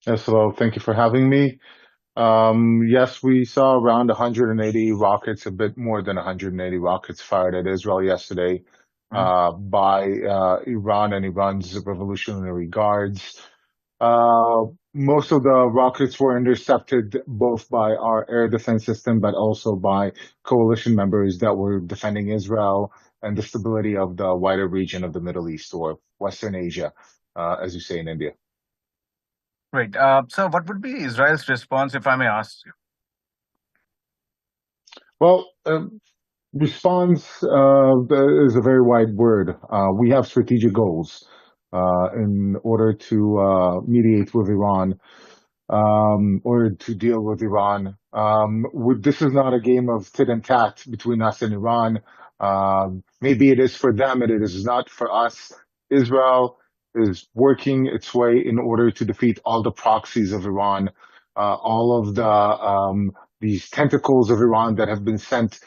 Yes, hello. Thank you for having me. Yes, we saw around 180 rockets, a bit more than 180 rockets fired at Israel yesterday Mhm. by Iran and Iran's Revolutionary Guards. Uh, Most of the rockets were intercepted both by our air defense system, but also by coalition members that were defending Israel and the stability of the wider region of the Middle East or Western Asia, as you say in India. Great. So, what would be Israel's response, if I may ask you? Well, response is a very wide word. We have strategic goals in order to mediate with Iran, or to deal with Iran. This is not a game of tit and tat between us and Iran. Maybe it is for them, and it is not for us. Israel is working its way in order to defeat all the proxies of Iran, all of these tentacles of Iran that have been sent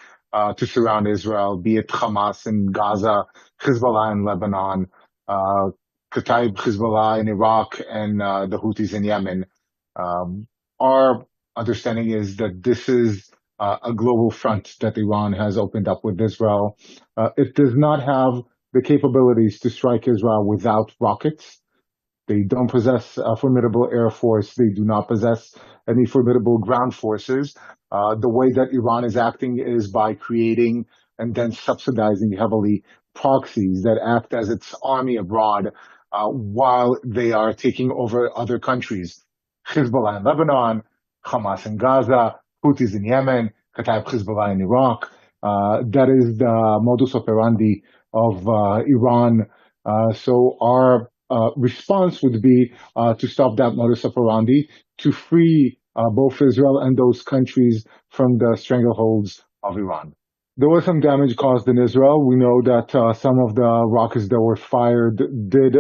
to surround Israel, be it Hamas in Gaza, Hezbollah in Lebanon, uh, Kataib Hezbollah in Iraq, and the Houthis in Yemen. Um, our understanding is that this is a global front that Iran has opened up with Israel. It does not have the capabilities to strike Israel without rockets. They don't possess a formidable air force. They do not possess any formidable ground forces. The way that Iran is acting is by creating and then subsidizing heavily proxies that act as its army abroad while they are taking over other countries. Hezbollah in Lebanon, Hamas in Gaza, Houthis in Yemen, Kataib Hezbollah in Iraq. That is the modus operandi of Iran. So our response would be to stop that modus operandi, to free both Israel and those countries from the strangleholds of Iran. There was some damage caused in Israel. We know that some of the rockets that were fired did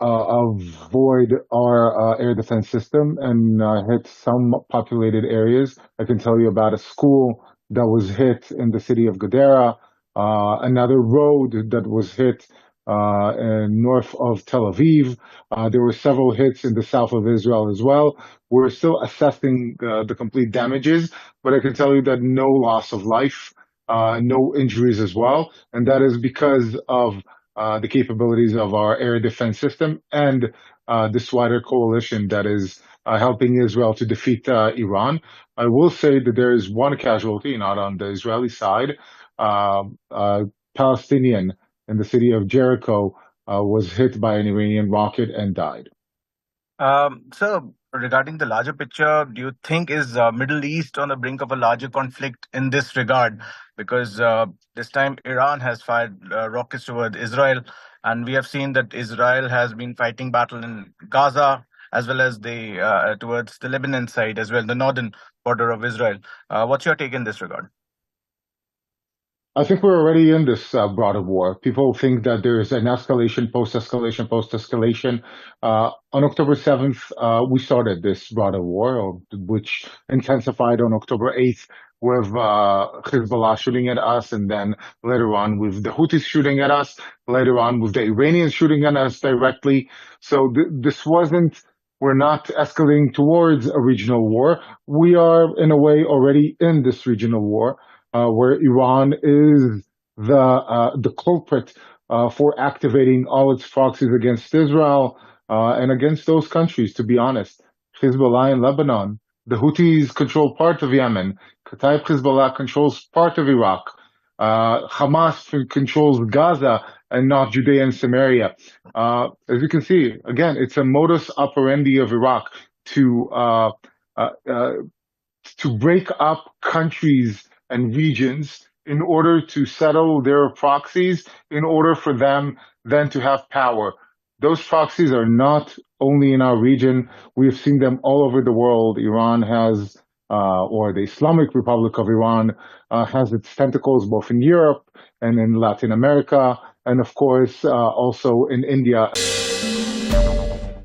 avoid our air defense system and hit some populated areas. I can tell you about a school that was hit in the city of Gadara, another road that was hit north of Tel Aviv. There were several hits in the south of Israel as well. We're still assessing the complete damages, but I can tell you that no loss of life, no injuries as well. And that is because of the capabilities of our air defense system and this wider coalition that is helping Israel to defeat Iran. I will say that there is one casualty, not on the Israeli side, uh, uh, Palestinian in the city of Jericho was hit by an Iranian rocket and died. So, regarding the larger picture, do you think is Middle East on the brink of a larger conflict in this regard? Because this time Iran has fired rockets toward Israel, and we have seen that Israel has been fighting battle in Gaza as well as the towards the Lebanon side as well, the northern border of Israel. What's your take in this regard? I think we're already in this broader war. People think that there is an escalation, post-escalation, post-escalation. On October 7th, we started this broader war, which intensified on October 8th with Hezbollah shooting at us, and then later on with the Houthis shooting at us, later on with the Iranians shooting at us directly. So this wasn't, we're not escalating towards a regional war. We are, in a way, already in this regional war where Iran is the culprit for activating all its proxies against Israel and against those countries. To be honest, Hezbollah in Lebanon, the Houthis control part of Yemen, Kataib Hezbollah controls part of Iraq, Hamas controls Gaza and not Judea and Samaria. As you can see, again, it's a modus operandi of Iraq to uh, uh, to break up countries and regions in order to settle their proxies, in order for them then to have power. Those proxies are not only in our region. We've seen them all over the world. Iran has, or the Islamic Republic of Iran has its tentacles both in Europe and in Latin America, and of course also in India.